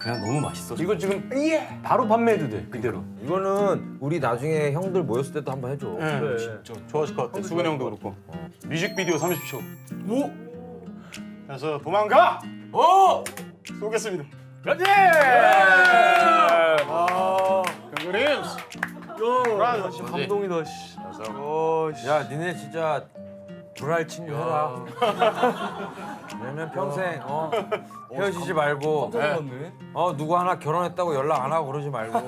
그냥 너무 맛있어. 이거 지금 바로 판매해도 돼 그대로. 이거는 우리 나중에 형들 모였을 때도 한번 해줘. 그래. 진짜 좋아하실 것 같아. 수근이 형도 그렇고. 뮤직비디오 30초. 오! 그래서 도망가! 오! 쏘겠습니다. 그렇지. 강그림스! 진짜 감동이다. 씨. 야, 니네 진짜 불알 친구 해라. 왜냐면 평생 헤어지지 말고 누구 하나 결혼했다고 연락 안 하고 그러지 말고.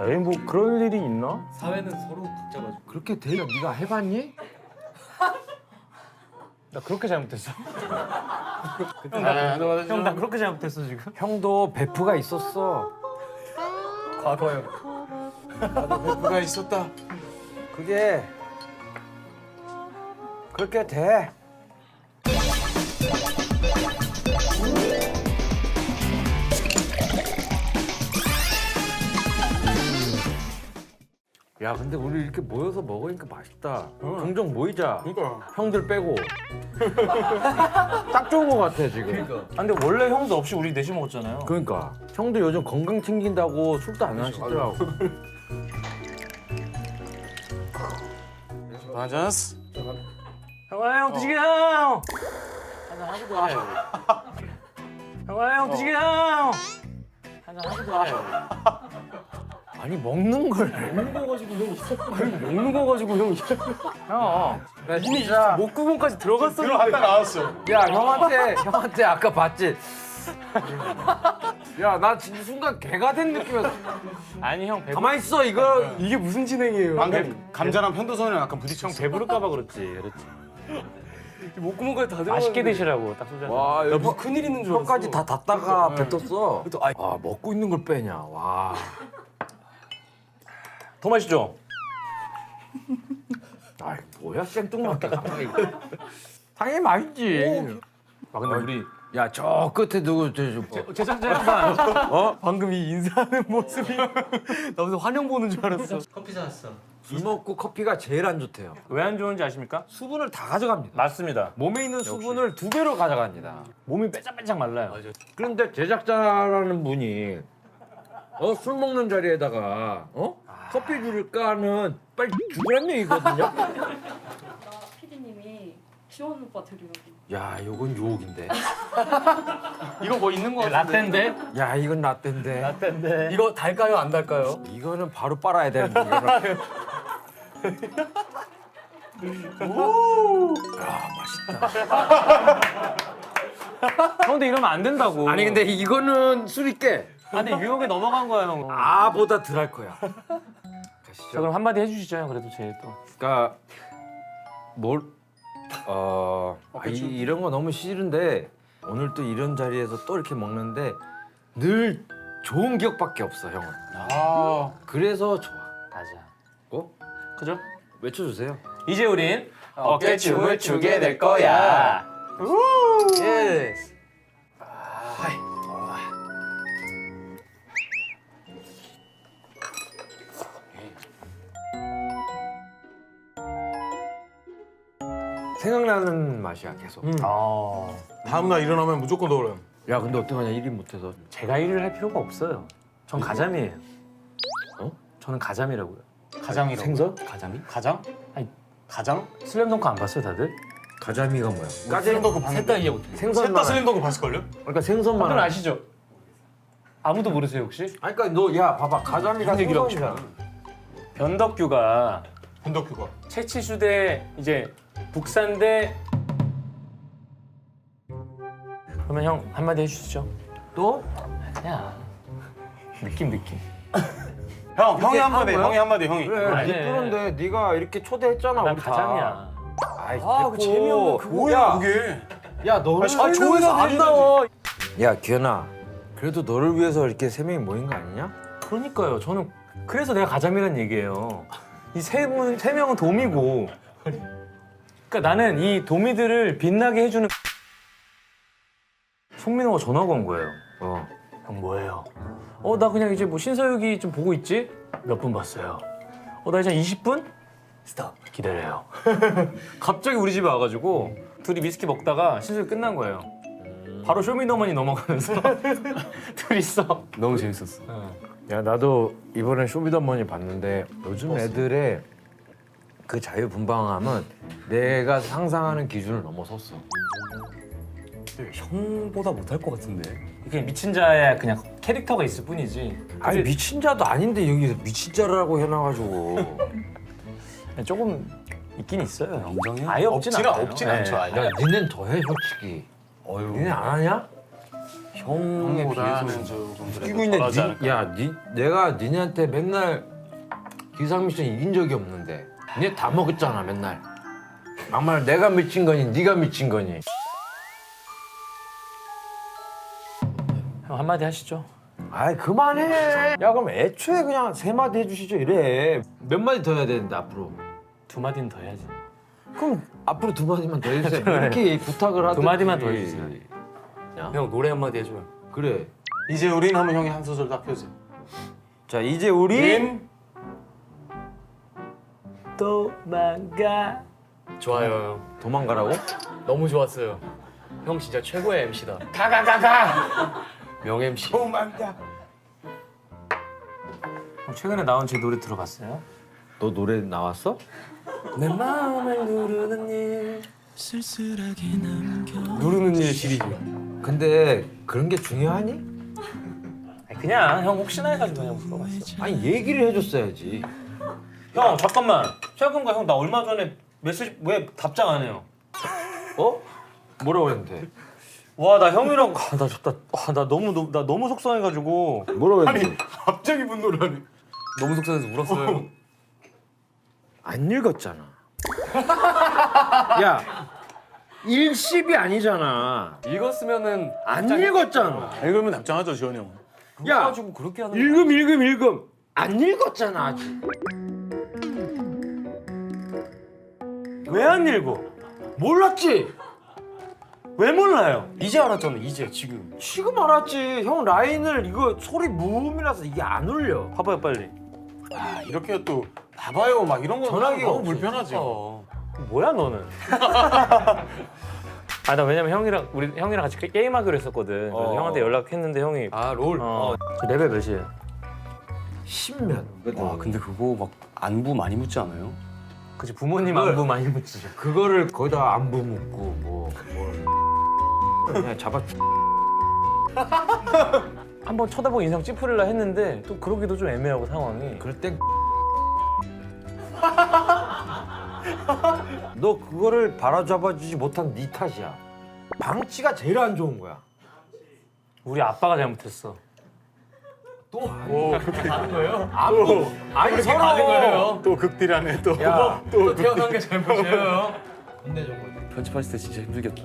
에이 뭐 그런 일이 있나? 사회는 서로 각자 가지고. 그렇게 되면 네가 해봤니? 나 그렇게 잘못했어. 형, 형 나 그렇게 잘못했어 지금. 형도 베프가 있었어. 과거요. 누가 있었다. 그게 그렇게 돼. 야, 근데 우리 이렇게 모여서 먹으니까 맛있다. 종종 모이자. 그러니까. 형들 빼고. 딱 좋은 거 같아 지금. 아, 근데 원래 형도 없이 우리 넷이 먹었잖아요. 그러니까 형도 요즘 건강 챙긴다고 술도 안 하시더라고. 반잔스. 형아 형 드시게 형. 하나 하고 가요. 형아 형 드시게 형. 하나 하고 가요. 아니 먹는 걸. 먹는 거 가지고 형. 형. 나 이미 자. 목구멍까지 들어갔어. 들어갔다 나왔어. 야 형한테 아까 봤지? 야 나 진짜 순간 개가 된 느낌이었어. 아니 형 가만히 있어 이거. 이게 무슨 진행이에요? 방금 감자랑 편도선이랑 약간 부딪혔어. 배부를까봐 그렇지. 목구멍까지 다 들어. 맛있게 드시라고 딱 쏘잖아. 와 나 여기 무슨 큰일 있는 줄 알았어. 혀까지 다 닫다가 뱉었어. 또 아, 아 먹고 있는 걸 빼냐. 와. 더 맛있죠? 아 뭐야 생뚱맞게 갑자기. 당연히 맛있지. 아 근데 우리 야 저 끝에 누구 제작자 양반 방금 이 인사하는 모습이 나 무슨 환영 보는 줄 알았어. 커피 사왔어. 술 먹고 커피가 제일 안 좋대요. 왜 안 좋은지 아십니까? 수분을 다 가져갑니다. 맞습니다. 몸에 있는 수분을 2배로 가져갑니다. 몸이 빼짝빼짝 말라요. 맞아. 그런데 제작자라는 분이 술 먹는 자리에다가 커피 줄까 하는 빨리 죽으란 얘기거든요. PD님이 지원 오빠 드리라고. 야 이건 유혹인데. 이거 뭐 있는 거 같은데? 라떼인데? 야 이건 라떼인데. 라떼인데. 이거 달까요 안 달까요? 이거는 바로 빨아야 되는데 이거는. 야 맛있다. 형 근데 이러면 안 된다고. 아니 근데 이거는 술 있게 아니 유혹에 넘어간 거야 형. 아보다 덜할 거야. 자 가시죠. 그럼 한마디 해주시죠 형. 그래도 제일 또. 그러니까 이런 거 너무 싫은데 오늘 또 이런 자리에서 또 이렇게 먹는데 늘 좋은 기억밖에 없어 형은. 아. 그래서 좋아. 맞아. 어? 그죠? 외쳐주세요. 이제 우린 어깨춤을 추게 될 거야. 예스. 생각나는 맛이야 계속. 아 다음날 일어나면 무조건 넣으래요. 야 근데 어떡하냐 1인 못해서. 제가 일을 할 필요가 없어요. 전 가자미예요. 어? 저는 가자미라고요. 가장이라고. 생선? 가자미? 가장? 아니. 가장? 슬램덩크 안 봤어요 다들? 가자미가 뭐야? 슬램덩크 봤는데. 셋다 이해 못해. 생선만. 셋다 슬램덩크 봤을걸요? 그러니까 생선만. 다들 아시죠? 아무도 모르세요 혹시? 아니 그러니까 너 야 봐봐 가자미가 무슨 얘기를 하고 생선이잖아. 변덕규가 변덕규가. 채치수대 이제 북산대. 그러면 형 한마디 해주시죠. 또? 그냥 느낌. 형이 한마디, 한 거야? 형이 한마디, 형이. 그래 아니. 그런데 네가 이렇게 초대했잖아 난 우리 다. 가자미야. 아이 아, 그 재미없는 그거. 뭐야, 그게? 야 너를 아 조회수 안 나와. 야 기현아 그래도 너를 위해서 이렇게 세 명이 모인 거 아니냐? 그러니까요. 저는 그래서 내가 가자미란 얘기예요. 이 세 명은 도미고. 그러니까 나는 이 도미들을 빛나게 해주는 송민호가 전화가 온 거예요. 형 뭐예요? 나 그냥 이제 뭐 신서유기 좀 보고 있지? 몇 분 봤어요? 나 이제 한 20분? 스탑 기다려요. 갑자기 우리 집에 와가지고 둘이 위스키 먹다가 신서유기 끝난 거예요. 바로 쇼미더머니 넘어가면서 둘이서. 너무 재밌었어. 야 나도 이번에 쇼미더머니 봤는데 요즘 애들의 그 자유분방함은 내가 상상하는 기준을 넘어섰어. 형보다 못할 것 같은데. 그냥 미친 자의 그냥 캐릭터가 있을 뿐이지. 아니 미친 자도 아닌데 여기 미친 자라고 해놔가지고. 조금 있긴 있어요. 인정해요? 아예 없진 않아요. 없진 않죠. 아예. 야 니넨 더해 솔직히. 니네 안 하냐? 형에 형보다는 비해서 조금 끼고 그래도 있는 덜하지 않을까. 내가 니네한테 맨날 기상 미션 이긴 적이 없는데 니네 다 먹었잖아 맨날. 막말 내가 미친 거니 네가 미친 거니. 형 한마디 하시죠. 아이 그만해. 야 그럼 애초에 그냥 세 마디 해주시죠 이래. 몇 마디 더 해야 되는데 앞으로. 두 마디는 더 해야지. 그럼 앞으로 두 마디만 더 해주세요. 이렇게 부탁을 하든지. 두 마디만 더 해주세요. 형 노래 한마디 해줘요. 그래. 이제 우린 하면 형이 한 소절 딱 펴지. 자 이제 우리 도망가. 좋아요 형. 도망가라고? 너무 좋았어요. 형 진짜 최고의 MC다. 가가가가. 명 MC. 도망가. 형 최근에 나온 제 노래 들어봤어요? 너 노래 나왔어? 내 마음을 누르는 일. 누르는 일 시리즈. 근데 그런 게 중요하니? 아니, 그냥 형 혹시나 해가지고 그냥 물어봤어. 아니 얘기를 해줬어야지. 형 잠깐만. 최근과 형 나 얼마 전에 메시지 왜 답장 안 해요? 어? 뭐라고 했는데? 와 나 형이랑 나 너무 속상해가지고. 뭐라고 아니 갑자기 분노를 하네. 너무 속상해서 울었어요. 안 읽었잖아. 야, 일십이 아니잖아. 읽었으면은 안 읽었잖아. 읽으면 답장하죠 지원이 형. 야, 가지고 그렇게 하는 읽음. 안 읽었잖아 아직. 왜 안 읽어? 몰랐지? 왜 몰라요? 이제 알았잖아. 이제 지금. 지금 알았지. 형 라인을 이거 소리 무음이라서 이게 안 울려. 봐봐요 빨리. 아 이렇게 또 봐봐요 막 이런 거 전화기가 너무 없어. 불편하지. 뭐야 너는? 아 나 왜냐면 형이랑 같이 게임하기로 했었거든. 그래서 형한테 연락했는데 형이 아 롤. 저 레벨 몇이에요? 10면. 와 근데 그거 막 안부 많이 묻지 않아요? 그치 부모님 그걸- 안부 많이 묻지. 그거를 거기다 안부 묻고 뭐 그냥 잡아. 한번 쳐다보고 인상 찌푸릴라 했는데 또 그러기도 좀 애매하고 상황이. 그럴 땐 너 그거를 바라잡아주지 못한 네 탓이야. 방치가 제일 안 좋은 거야. 우리 아빠가 잘못했어. 또 하는 거예요? 아니 서로. 또 극딜하네 또. 야, 또 태어난 게 잘못이에요. 근데 정말 편집했을 때 진짜 힘들겠다.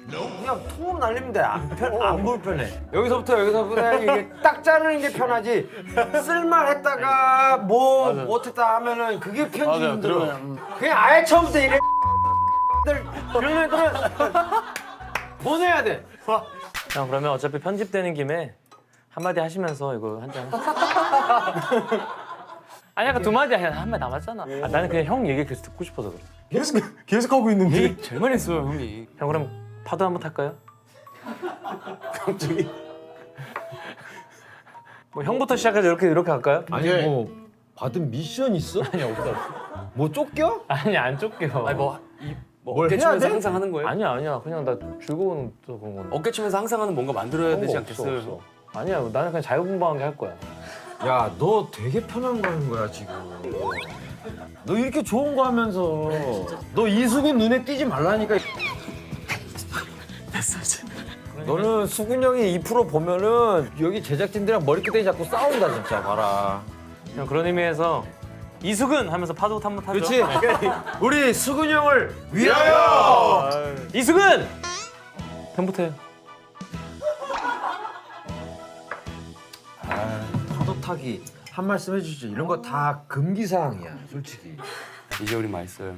그냥 통 날리면 돼. 안 불편해. 여기서부터 이게 딱 자르는 게 편하지. 쓸만했다가 뭐 못했다 하면은 그게 편집이 맞아 힘들어. 들어가요. 그냥 아예 처음부터 이래. 그런 애들은 보내야 돼. 형 그러면 어차피 편집되는 김에 한마디 하시면서 이거 한 잔. 아니 아까 두 마디 아니야 한 마디 남았잖아. 아, 나는 그냥 형 얘기 계속 듣고 싶어서 그래. 계속 하고 있는데. 제일 많이 했어요 형이. 형 그럼 파도 한번 탈까요? 갑자기. 뭐 형부터 시작해서 이렇게 할까요? 아니 뭐 받은 미션 있어? 아니 없어. 뭐 쫓겨? 아니 안 쫓겨. 아니 뭐 뭘 어깨 해야 치면서 돼? 항상 하는 거예요? 아니야 그냥 나 즐거운 또 그런 건데. 어깨 치면서 항상 하는 뭔가 만들어야 그런 되지 거 않겠어요? 없어. 아니야 나는 그냥 자유분방하게 할 거야. 야, 너 되게 편한 거 하는 거야 지금. 너 이렇게 좋은 거 하면서 너 이수근 눈에 띄지 말라니까. 너는 수근 형이 2% 보면은 여기 제작진들이랑 머리끄댕이 잡고 싸운다 진짜 봐라. 형 그런 의미에서 이수근 하면서 파도 한번 타죠. 그렇지? 우리 수근 형을 위하여. 이수근! 형부터 해. 파도 타기 한 말씀 해주시죠. 이런 거 다 금기 사항이야 솔직히. 이제 우린 맛있어요.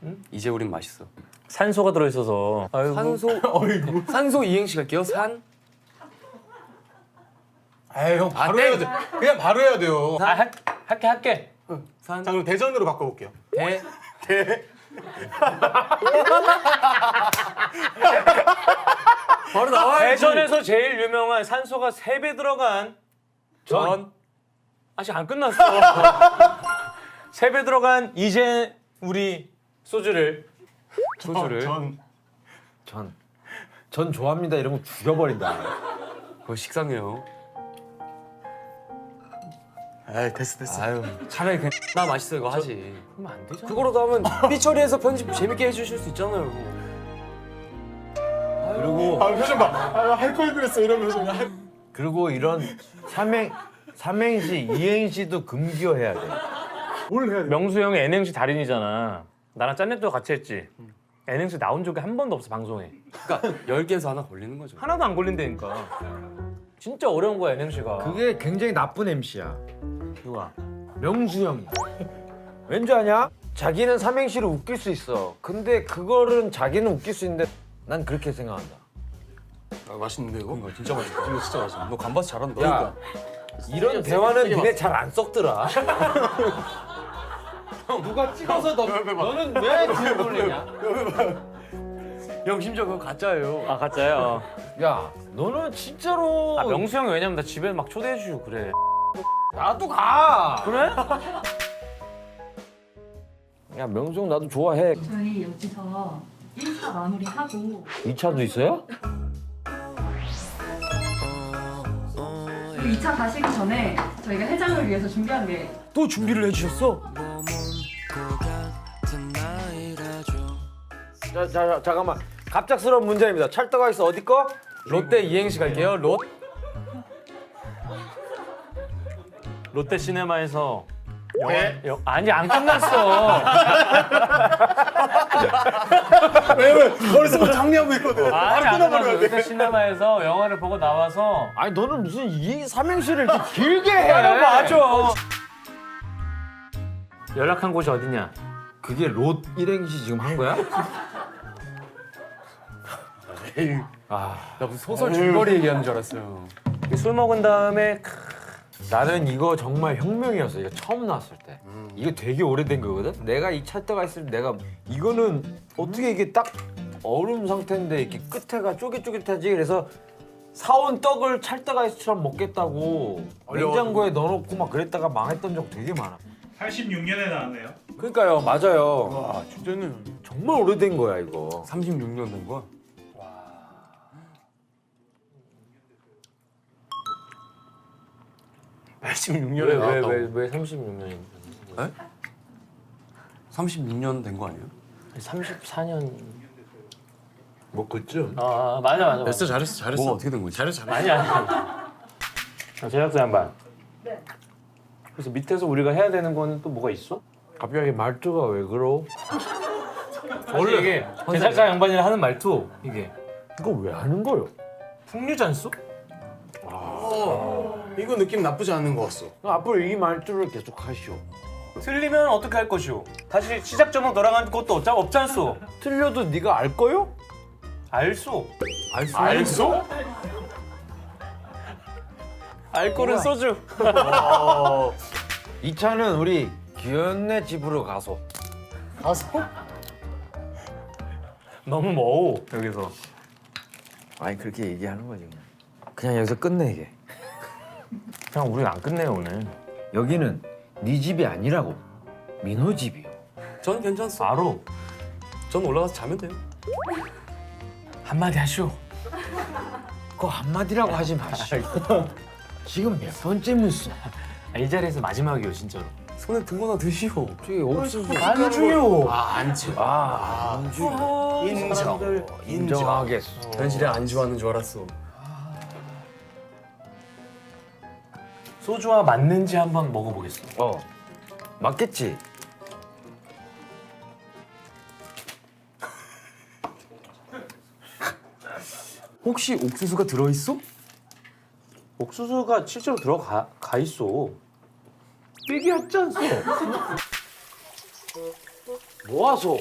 응? 이제 우린 맛있어. 산소가 들어있어서. 아이고. 산소 이행시 갈게요. 산. 에이 형 바로 땡. 해야 돼. 그냥 바로 해야 돼요. 아, 할게. 산. 자 그럼 대전으로 바꿔볼게요. 대. 대. 바로 나와야지. 대전에서 제일 유명한 산소가 3배 들어간 전. 아직 안 끝났어. 3배 들어간 이제 우리 소주를. 전 좋아합니다 이런 거 죽여버린다. 그거 식상해요. 에이 됐어. 아유 차라리 그냥 나 맛있어 이거 하지. 그러면 안 되잖아. 그거로도 하면 삐 처리해서 편집 재밌게 해주실 수 있잖아요. 그리고 표정 봐. 할 걸 그랬어 이런 표정. 그리고 이런 삼행시, 이행시도 금기어해야 돼. 뭘 해야 돼? 명수 형이 N행시 달인이잖아. 나랑 짠내도 같이 했지. N행시 나온 적이 한 번도 없어 방송에. 그러니까 10개에서 하나 걸리는 거죠. 하나도 안 걸린다니까. 진짜 어려운 거야 N행시가. 그게 굉장히 나쁜 MC야. 누가? 명수 형이. 왠지 아냐? 자기는 삼행시를 웃길 수 있어. 근데 그거는 자기는 웃길 수 있는데 난 그렇게 생각한다. 맛있는데 이거? 이거 진짜 맛있어. 이거 진짜 맛있어. 너 간바스 잘한다. 야, 이런 대화는 니네 잘 안 썩더라. 누가 찍어서 너는 왜 뒤에 돌리냐? 형 심지어 그거 가짜예요. 아 가짜요. 야, 너는 진짜로 아 명수 형이 왜냐면 나 집에 막 초대해 주고 그래. 나도 가. 그래? 야, 명수 형 나도 좋아해. 저희 여기서 1차 마무리하고 2차도 있어요? 2차 가시기 전에 저희가 해장을 위해서 준비한 게 또 준비를 해주셨어? 자, 잠깐만. 갑작스러운 문제입니다. 찰떡가 있어 어디 거? 롯데 이행시 갈게요. 롯데 시네마에서 아니 안 끝났어. 왜? 머릿속으로 정리하고 있거든. 아니 안 끝났어. 롯데 시네마에서 영화를 보고 나와서 아니 너는 무슨 이 삼행시를 이렇게 길게 해? 맞아. 연락한 곳이 어디냐? 그게 롯 일행시 지금 한 거야? 나 무슨 소설 줄거리 얘기하는 줄 알았어요. 술 먹은 다음에 나는 이거 정말 혁명이었어. 이거 처음 나왔을 때. 이거 되게 오래된 거거든. 내가 이 찰떡가 있을 때 내가 이거는 어떻게 이게 딱 얼음 상태인데 이렇게 끝에가 쫄깃쫄깃하지. 그래서 사온 떡을 찰떡아이스처럼 먹겠다고 냉장고에 넣어놓고 막 그랬다가 망했던 적 되게 많아. 86년에 나왔네요. 그러니까요, 맞아요. 와 진짜는. 정말 오래된 거야 이거. 36년 된 거야? 86년에 나왔다고. 왜 36년인데? 36년 된 거 아니에요? 34년. 뭐 그쯤. 아 맞아. 됐어 잘했어. 뭐가 어떻게 된 거지? 잘했어. 아니. 제작자 양반. 네. 그래서 밑에서 우리가 해야 되는 거는 또 뭐가 있어? 갑자기 말투가 왜 그러? 원래 이게 제작자 양반이라 하는 말투 이게 이거 왜 하는 거요? 풍류잔소? 이거 느낌 나쁘지 않은 것 같어. 앞으로 이 말투를 계속 하시오. 틀리면 어떻게 할 것이오? 다시 시작점으로 돌아가는 것도 어차피 없잖소. 틀려도 네가 알 거요? 알소. 알소? 알코올은 소주. 이 차는 우리 기현네 집으로 가서. 가서? 너무 머우 여기서. 아니 그렇게 얘기하는 거지 그냥 여기서 끝내게. 그냥 우린 안 끝내요 오늘. 여기는 네 집이 아니라고. 민호 집이요. 전 괜찮았어. 알아. 전 올라가서 자면 돼요. 한마디 하시오. 그거 한마디라고 하지 마시오. 지금 몇 번째 무슨? 이 자리에서 마지막이요 진짜로. 손에 든 거나 드시오. 저기 옥수수. 안주요. 안주. 안주. 인정하겠어. 현실에 안주하는 줄 알았어. 소주와 맞는지 한번 먹어보겠어. 맞겠지? 혹시 옥수수가 들어있어? 옥수수가 실제로 들어가 있어. 삐기였지 않소? 뭐하소?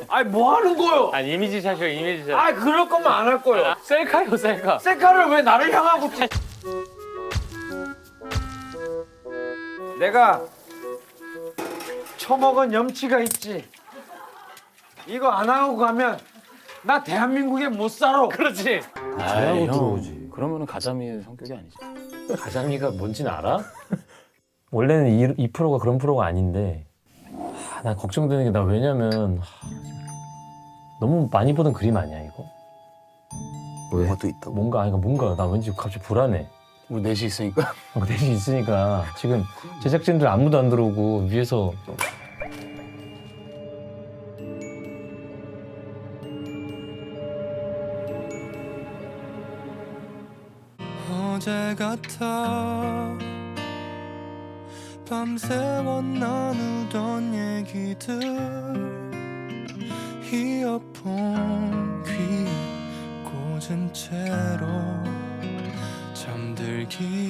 아니 뭐 하는 거요? 아니 이미지 샷이요 이미지 샷. 아 그럴 거면 안 할 거요. 셀카요 셀카. 셀카를 왜 나를 향하고? 내가 처먹은 염치가 있지. 이거 안 하고 가면 나 대한민국에 못 살아. 그렇지. 아이, 들어오지. 그러면은 가자미 성격이 아니지. 가자미가 뭔지는 알아? 원래는 이 프로가 그런 프로가 아닌데 나 걱정되는 게 나 왜냐면 너무 많이 보던 그림 아니야 이거? 왜? 뭐도 있다고. 뭔가 나 왠지 갑자기 불안해. 우리 넷이 있으니까. 넷이 있으니까 지금 제작진들 아무도 안 들어오고 위에서 어제 같아 밤새워 나누던 얘기들 이어폰 귀에 꽂은 채로 잠들기